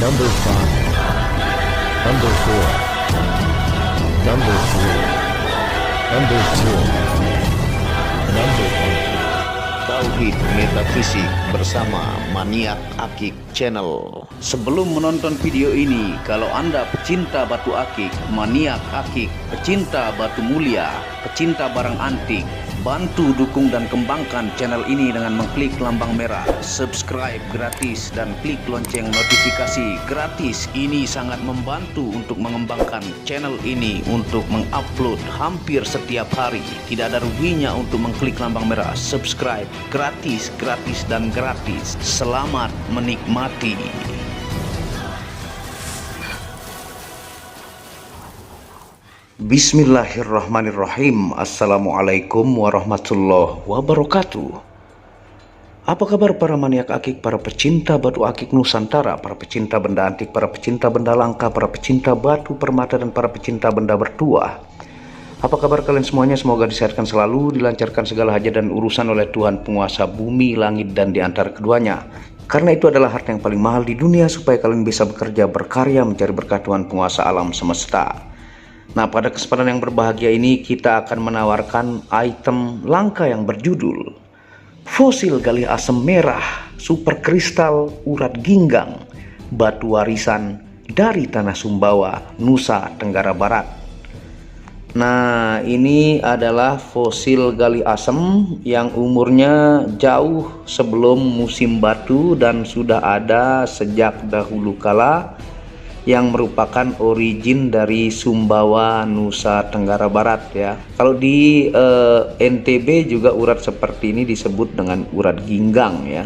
Number 5, Number 4, Number 3, Number 2, Number 1. Tauhid Metafisik bersama Maniak Akik Channel. Sebelum menonton video ini, kalau Anda pecinta batu akik, maniak akik, pecinta batu mulia, pecinta barang antik, bantu dukung dan kembangkan channel ini dengan mengklik lambang merah, subscribe gratis dan klik lonceng notifikasi gratis. Ini sangat membantu untuk mengembangkan channel ini untuk mengupload hampir setiap hari. Tidak ada ruginya untuk mengklik lambang merah, subscribe gratis, gratis dan gratis. Selamat menikmati. Bismillahirrahmanirrahim. Assalamualaikum warahmatullahi wabarakatuh. Apa kabar para maniak akik, para pecinta batu akik Nusantara, para pecinta benda antik, para pecinta benda langka, para pecinta batu permata, dan para pecinta benda bertuah? Apa kabar kalian semuanya? Semoga disehatkan selalu, dilancarkan segala hajat dan urusan oleh Tuhan penguasa bumi, langit, dan di antara keduanya. Karena itu adalah harta yang paling mahal di dunia, supaya kalian bisa bekerja, berkarya, mencari berkat Tuhan penguasa alam semesta. Nah, pada kesempatan yang berbahagia ini kita akan menawarkan item langka yang berjudul Fosil Gali Asam Merah Super Kristal Urat Ginggang Batu Warisan dari Tanah Sumbawa, Nusa Tenggara Barat. Nah, ini adalah fosil gali asam yang umurnya jauh sebelum musim batu dan sudah ada sejak dahulu kala, yang merupakan origin dari Sumbawa, Nusa Tenggara Barat ya. Kalau di NTB juga urat seperti ini disebut dengan urat ginggang ya.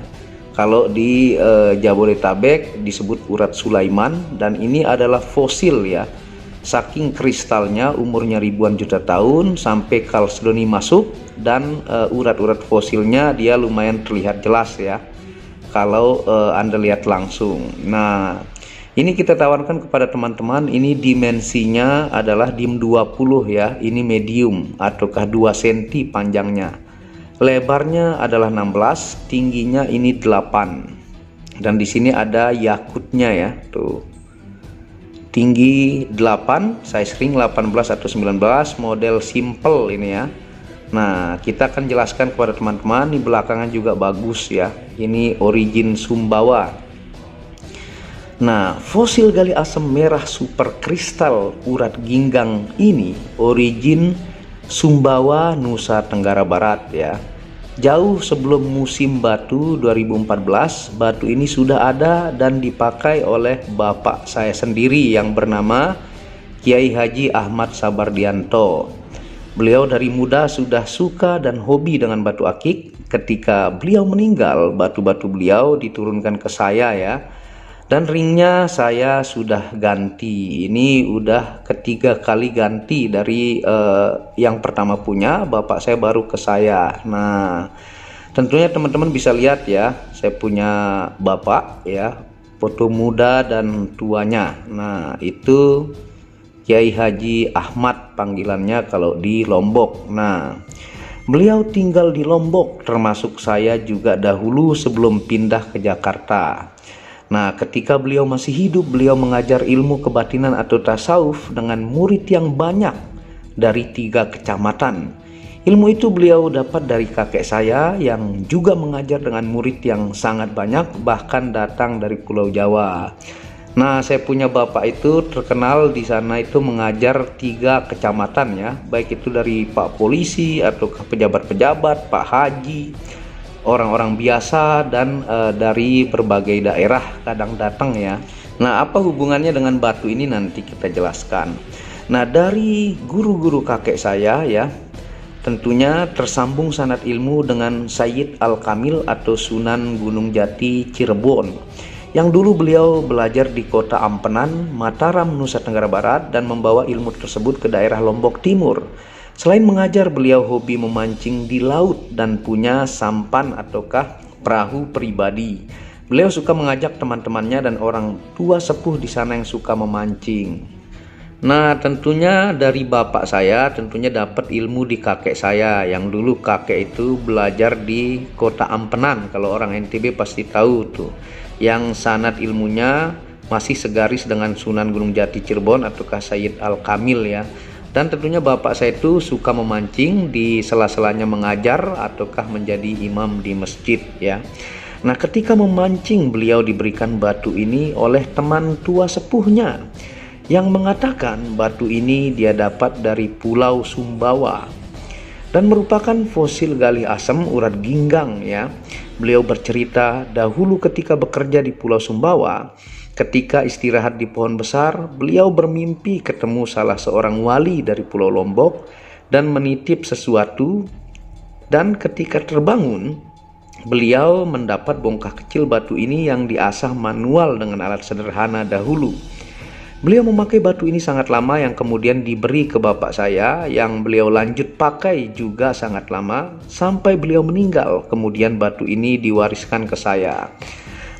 Kalau di Jabodetabek disebut urat Sulaiman, dan ini adalah fosil ya. Saking kristalnya umurnya ribuan juta tahun, sampai kalsedoni masuk, dan urat-urat fosilnya dia lumayan terlihat jelas ya kalau Anda lihat langsung. Nah, ini kita tawarkan kepada teman-teman, ini dimensinya adalah dim 20 ya, ini medium ataukah 2 cm panjangnya. Lebarnya adalah 16, tingginya ini 8. Dan di sini ada yakutnya ya, tuh. Tinggi 8, size ring 18 atau 19, model simple ini ya. Nah, kita akan jelaskan kepada teman-teman, di belakangnya juga bagus ya. Ini origin Sumbawa. Nah, fosil gali asam merah super kristal urat ginggang ini origin Sumbawa, Nusa Tenggara Barat ya. Jauh sebelum musim batu 2014, batu ini sudah ada dan dipakai oleh bapak saya sendiri yang bernama Kiai Haji Ahmad Sabardianto. Beliau dari muda sudah suka dan hobi dengan batu akik. Ketika beliau meninggal, batu-batu beliau diturunkan ke saya ya. Dan ringnya saya sudah ganti. Ini udah ketiga kali ganti dari yang pertama punya bapak saya baru ke saya. Nah, tentunya teman-teman bisa lihat ya, saya punya bapak ya, foto muda dan tuanya. Nah, itu Kiai Haji Ahmad panggilannya kalau di Lombok. Nah, beliau tinggal di Lombok, termasuk saya juga dahulu sebelum pindah ke Jakarta. Nah, ketika beliau masih hidup, beliau mengajar ilmu kebatinan atau tasawuf dengan murid yang banyak dari 3 kecamatan. Ilmu itu beliau dapat dari kakek saya yang juga mengajar dengan murid yang sangat banyak, bahkan datang dari Pulau Jawa. Nah, saya punya bapak itu terkenal di sana itu mengajar 3 kecamatan ya, baik itu dari Pak Polisi atau pejabat-pejabat, Pak Haji, orang-orang biasa, dan dari berbagai daerah kadang datang ya. Nah, apa hubungannya dengan batu ini nanti kita jelaskan. Nah, dari guru-guru kakek saya ya, tentunya tersambung sanad ilmu dengan Sayyid Al-Kamil atau Sunan Gunung Jati Cirebon, yang dulu beliau belajar di kota Ampenan, Mataram, Nusa Tenggara Barat, dan membawa ilmu tersebut ke daerah Lombok Timur. Selain mengajar, beliau hobi memancing di laut dan punya sampan ataukah perahu pribadi. Beliau suka mengajak teman-temannya dan orang tua sepuh di sana yang suka memancing. Nah, tentunya dari bapak saya tentunya dapat ilmu di kakek saya, yang dulu kakek itu belajar di kota Ampenan. Kalau orang NTB pasti tahu tuh, yang sanad ilmunya masih segaris dengan Sunan Gunung Jati Cirebon ataukah Sayyid Al-Kamil ya. Dan tentunya bapak saya itu suka memancing, di sela-selanya mengajar ataukah menjadi imam di masjid ya. Nah, ketika memancing beliau diberikan batu ini oleh teman tua sepuhnya yang mengatakan batu ini dia dapat dari Pulau Sumbawa dan merupakan fosil galih asam urat ginggang ya. Beliau bercerita dahulu ketika bekerja di Pulau Sumbawa, ketika istirahat di pohon besar, beliau bermimpi ketemu salah seorang wali dari Pulau Lombok dan menitip sesuatu, dan ketika terbangun, beliau mendapat bongkah kecil batu ini yang diasah manual dengan alat sederhana dahulu. Beliau memakai batu ini sangat lama yang kemudian diberi ke bapak saya yang beliau lanjut pakai juga sangat lama sampai beliau meninggal. Kemudian batu ini diwariskan ke saya.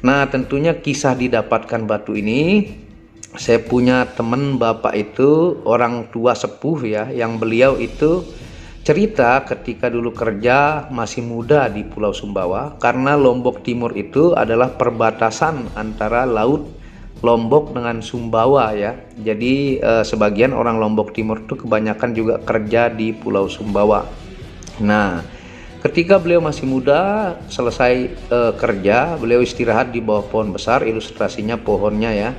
Nah, tentunya kisah didapatkan batu ini, saya punya teman bapak itu orang tua sepuh ya, yang beliau itu cerita ketika dulu kerja masih muda di Pulau Sumbawa, karena Lombok Timur itu adalah perbatasan antara laut Lombok dengan Sumbawa ya. Jadi sebagian orang Lombok Timur itu kebanyakan juga kerja di Pulau Sumbawa. Nah, ketika beliau masih muda, selesai kerja, beliau istirahat di bawah pohon besar, ilustrasinya pohonnya ya,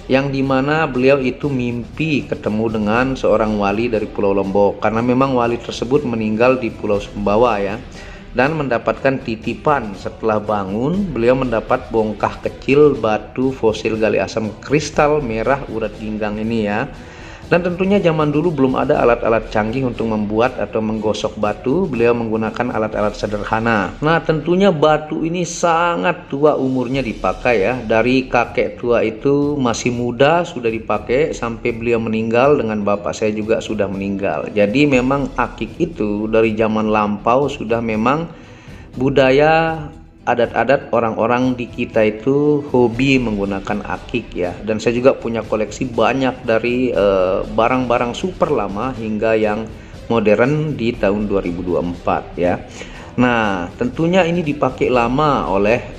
yang dimana beliau itu mimpi ketemu dengan seorang wali dari Pulau Lombok, karena memang wali tersebut meninggal di Pulau Sumbawa ya, dan mendapatkan titipan. Setelah bangun, beliau mendapat bongkah kecil batu fosil galih asam kristal merah urat ginggang ini ya. Dan tentunya zaman dulu belum ada alat-alat canggih untuk membuat atau menggosok batu, beliau menggunakan alat-alat sederhana. Nah, tentunya batu ini sangat tua umurnya dipakai ya. Dari kakek tua itu masih muda sudah dipakai sampai beliau meninggal, dengan bapak saya juga sudah meninggal. Jadi memang akik itu dari zaman lampau sudah memang budaya adat-adat orang-orang di kita itu hobi menggunakan akik ya. Dan saya juga punya koleksi banyak dari barang-barang super lama hingga yang modern di tahun 2024 ya. Nah, tentunya ini dipakai lama oleh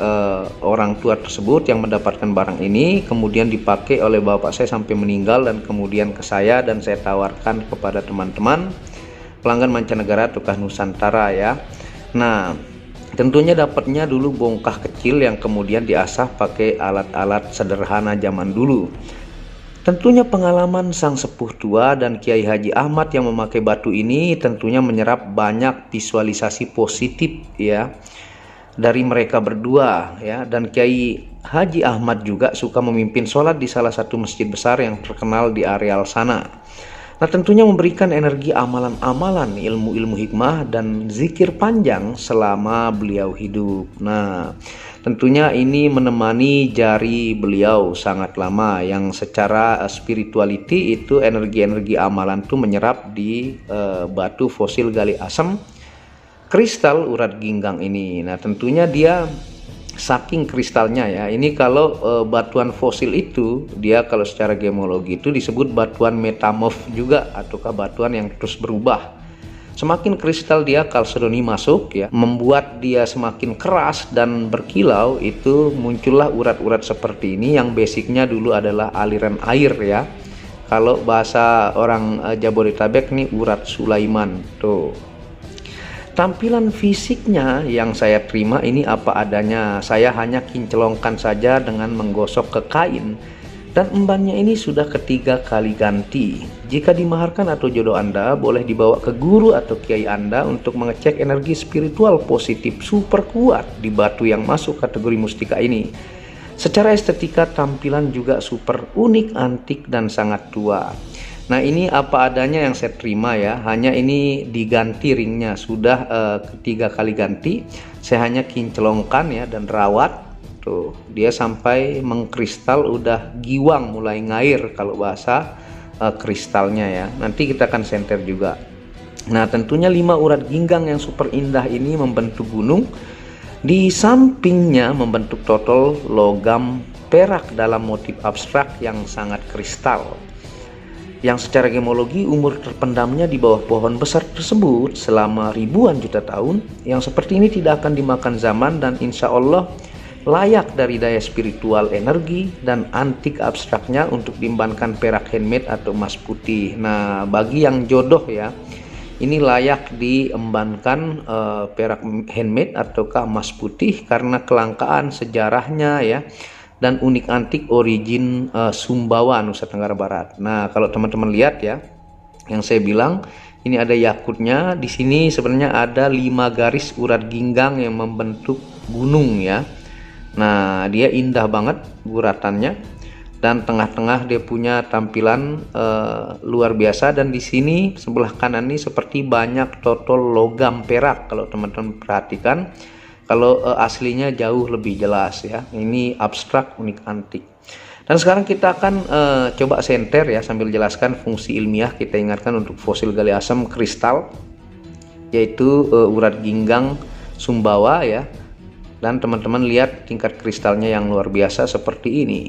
orang tua tersebut yang mendapatkan barang ini, kemudian dipakai oleh bapak saya sampai meninggal, dan kemudian ke saya, dan saya tawarkan kepada teman-teman pelanggan mancanegara ataukah Nusantara ya. Nah, tentunya dapatnya dulu bongkah kecil yang kemudian diasah pakai alat-alat sederhana zaman dulu. Tentunya pengalaman sang sepuh tua dan Kiai Haji Ahmad yang memakai batu ini tentunya menyerap banyak visualisasi positif ya dari mereka berdua ya. Dan Kiai Haji Ahmad juga suka memimpin sholat di salah satu masjid besar yang terkenal di areal sana. Nah, tentunya memberikan energi amalan-amalan, ilmu-ilmu hikmah dan zikir panjang selama beliau hidup. Nah, tentunya ini menemani jari beliau sangat lama, yang secara spirituality itu energi-energi amalan tuh menyerap di batu fosil galih asam kristal urat ginggang ini. Nah, tentunya dia saking kristalnya ya, ini kalau batuan fosil itu dia kalau secara gemologi itu disebut batuan metamorf juga, ataukah batuan yang terus berubah. Semakin kristal dia, kalsedoni masuk ya, membuat dia semakin keras dan berkilau, itu muncullah urat-urat seperti ini yang basicnya dulu adalah aliran air ya. Kalau bahasa orang Jabodetabek nih urat Sulaiman tuh. Tampilan fisiknya yang saya terima ini apa adanya. Saya hanya kinclongkan saja dengan menggosok ke kain, dan embannya ini sudah ketiga kali ganti. Jika dimaharkan atau jodoh Anda, boleh dibawa ke guru atau kiai Anda untuk mengecek energi spiritual positif super kuat di batu yang masuk kategori mustika ini. Secara estetika tampilan juga super unik, antik, dan sangat tua. Nah, ini apa adanya yang saya terima ya, hanya ini diganti ringnya, sudah ketiga kali ganti. Saya hanya kinclongkan ya dan rawat tuh, dia sampai mengkristal, udah giwang, mulai ngair kalau bahasa kristalnya ya. Nanti kita akan senter juga. Nah, tentunya 5 urat ginggang yang super indah ini membentuk gunung, di sampingnya membentuk total logam perak dalam motif abstrak yang sangat kristal, yang secara gemologi umur terpendamnya di bawah pohon besar tersebut selama ribuan juta tahun, yang seperti ini tidak akan dimakan zaman, dan insya Allah layak dari daya spiritual energi dan antik abstraknya untuk diembankan perak handmade atau emas putih. Nah, bagi yang jodoh ya, ini layak diembankan perak handmade ataukah emas putih karena kelangkaan sejarahnya ya, dan unik antik origin Sumbawa, Nusa Tenggara Barat. Nah, kalau teman-teman lihat ya, yang saya bilang ini ada yakutnya. Di sini sebenarnya ada 5 garis urat ginggang yang membentuk gunung ya. Nah, dia indah banget guratannya, dan tengah-tengah dia punya tampilan luar biasa. Dan di sini sebelah kanan ini seperti banyak totol logam perak kalau teman-teman perhatikan. Kalau aslinya jauh lebih jelas ya. Ini abstrak unik antik. Dan sekarang kita akan coba senter ya sambil jelaskan fungsi ilmiah. Kita ingatkan untuk fosil gali asam kristal, yaitu urat ginggang Sumbawa ya. Dan teman-teman lihat tingkat kristalnya yang luar biasa seperti ini.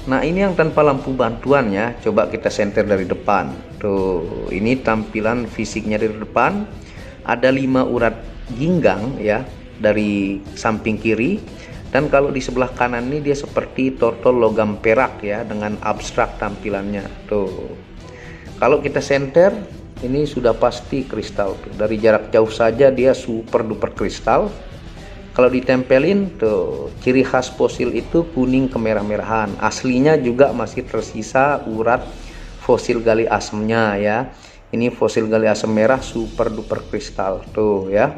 Nah, ini yang tanpa lampu bantuan ya. Coba kita senter dari depan. Tuh, ini tampilan fisiknya dari depan. Ada 5 urat ginggang ya dari samping kiri. Dan kalau di sebelah kanan ini dia seperti totol logam perak ya, dengan abstrak tampilannya. Tuh. Kalau kita senter, ini sudah pasti kristal tuh. Dari jarak jauh saja dia super duper kristal. Kalau ditempelin tuh, ciri khas fosil itu kuning kemerah-merahan. Aslinya juga masih tersisa urat fosil gali asamnya ya. Ini fosil gali asam merah super duper kristal tuh ya.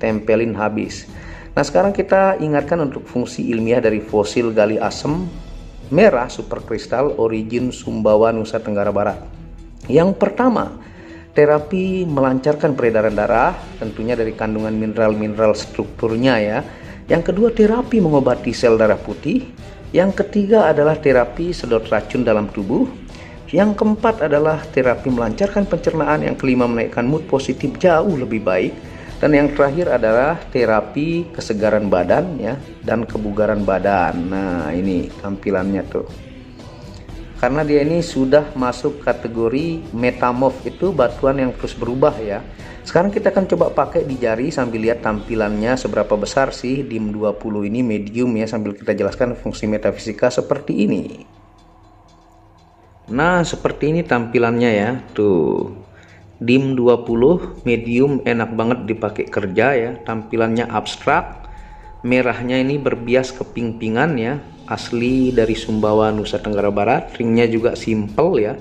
Tempelin habis. Nah, sekarang kita ingatkan untuk fungsi ilmiah dari fosil gali asam merah super kristal origin Sumbawa, Nusa Tenggara Barat. Yang pertama, terapi melancarkan peredaran darah, tentunya dari kandungan mineral-mineral strukturnya ya. Yang kedua, terapi mengobati sel darah putih. Yang ketiga adalah terapi sedot racun dalam tubuh. Yang keempat adalah terapi melancarkan pencernaan. Yang kelima, menaikkan mood positif jauh lebih baik. Dan yang terakhir adalah terapi kesegaran badan ya, dan kebugaran badan. Nah, ini tampilannya tuh. Karena dia ini sudah masuk kategori metamorf, itu batuan yang terus berubah ya. Sekarang kita akan coba pakai di jari sambil lihat tampilannya seberapa besar sih DIM 20 ini, medium ya, sambil kita jelaskan fungsi metafisika seperti ini. Nah, seperti ini tampilannya ya. Tuh. DIM 20 medium, enak banget dipakai kerja ya. Tampilannya abstrak. Merahnya ini berbias keping-pingan ya. Asli dari Sumbawa, Nusa Tenggara Barat. Ringnya juga simple ya,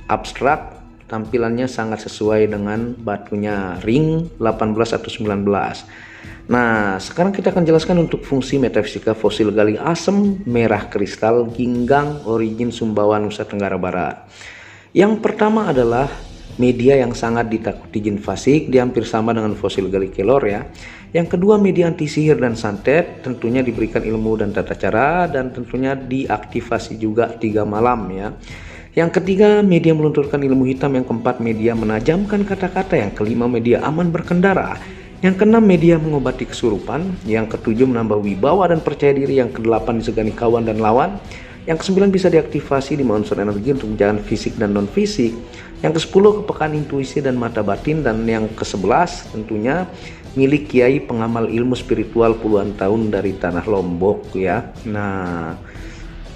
abstrak. Tampilannya sangat sesuai dengan batunya, ring 18 atau 19. Nah, sekarang kita akan jelaskan untuk fungsi metafisika fosil gali asam merah kristal ginggang origin Sumbawa, Nusa Tenggara Barat. Yang pertama adalah media yang sangat ditakuti jin fasik, dia hampir sama dengan fosil gali kelor ya. Yang kedua, media anti sihir dan santet, tentunya diberikan ilmu dan tata cara, dan tentunya diaktifasi juga 3 malam ya. Yang ketiga, media melunturkan ilmu hitam. Yang keempat, media menajamkan kata-kata. Yang kelima, media aman berkendara. Yang keenam, media mengobati kesurupan. Yang ketujuh, menambah wibawa dan percaya diri. Yang kedelapan, disegani kawan dan lawan. Yang kesembilan, bisa diaktifasi di unsur energi untuk jalan fisik dan non fisik. Yang ke-10, kepekaan intuisi dan mata batin. Dan yang ke-11 tentunya milik kiai pengamal ilmu spiritual puluhan tahun dari tanah Lombok ya. Nah,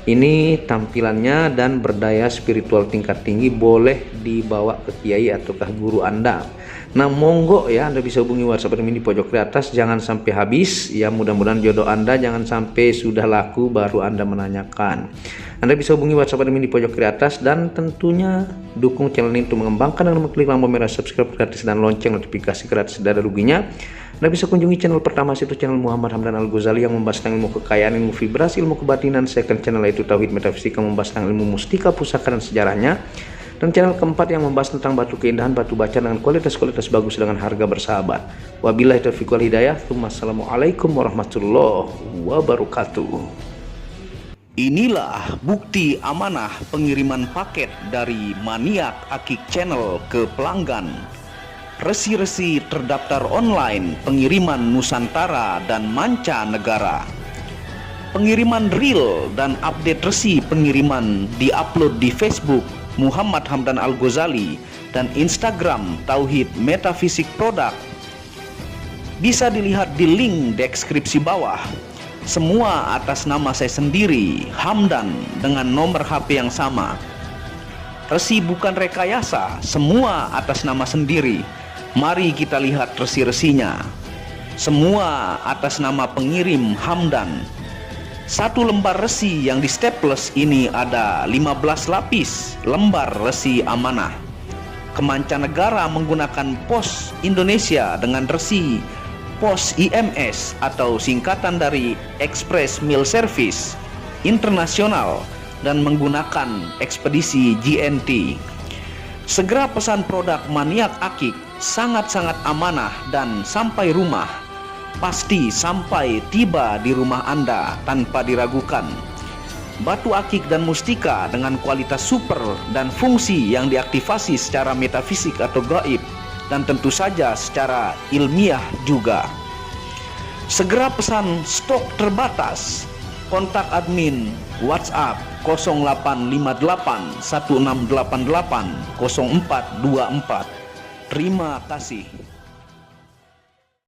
ini tampilannya, dan berdaya spiritual tingkat tinggi, boleh dibawa ke kiai ataukah guru Anda. Nah, monggo ya, Anda bisa hubungi WhatsApp admin di pojok di atas. Jangan sampai habis ya, mudah-mudahan jodoh Anda jangan sampai sudah laku baru Anda menanyakan. Anda bisa hubungi WhatsApp admin di pojok di atas, dan tentunya dukung channel ini untuk mengembangkan dengan mengklik lampu merah subscribe gratis dan lonceng notifikasi gratis, tidak ada ruginya. Anda bisa kunjungi channel pertama, situ channel Muhammad Hamdan Al-Ghazali yang membahas tentang ilmu kekayaan, ilmu vibrasi, ilmu kebatinan. Second channel yaitu Tauhid Metafisika, membahas tentang ilmu mustika, pusaka dan sejarahnya. Dan channel keempat yang membahas tentang batu keindahan, batu baca dengan kualitas-kualitas bagus dengan harga bersahabat. Wabillahi taufiq wal hidayah. Wassalamualaikum warahmatullahi wabarakatuh. Inilah bukti amanah pengiriman paket dari Maniak Akik Channel ke pelanggan. Resi-resi terdaftar online pengiriman Nusantara dan mancanegara. Pengiriman real dan update resi pengiriman diupload di Facebook Muhammad Hamdan Al-Ghazali dan Instagram Tauhid Metafisik Produk. Bisa dilihat di link deskripsi bawah. Semua atas nama saya sendiri, Hamdan, dengan nomor HP yang sama. Resi bukan rekayasa, semua atas nama sendiri. Mari kita lihat resi-resinya. Semua atas nama pengirim Hamdan. Satu lembar resi yang di staples ini ada 15 lapis lembar resi amanah. Kemancanegara menggunakan pos Indonesia dengan resi pos IMS atau singkatan dari Express Mail Service Internasional dan menggunakan ekspedisi GNT. Segera pesan produk Maniak Akik, sangat-sangat amanah dan sampai rumah. Pasti sampai tiba di rumah Anda tanpa diragukan. Batu akik dan mustika dengan kualitas super dan fungsi yang diaktifasi secara metafisik atau gaib, dan tentu saja secara ilmiah juga. Segera pesan, stok terbatas. Kontak admin WhatsApp 0858 1688 0424. Terima kasih.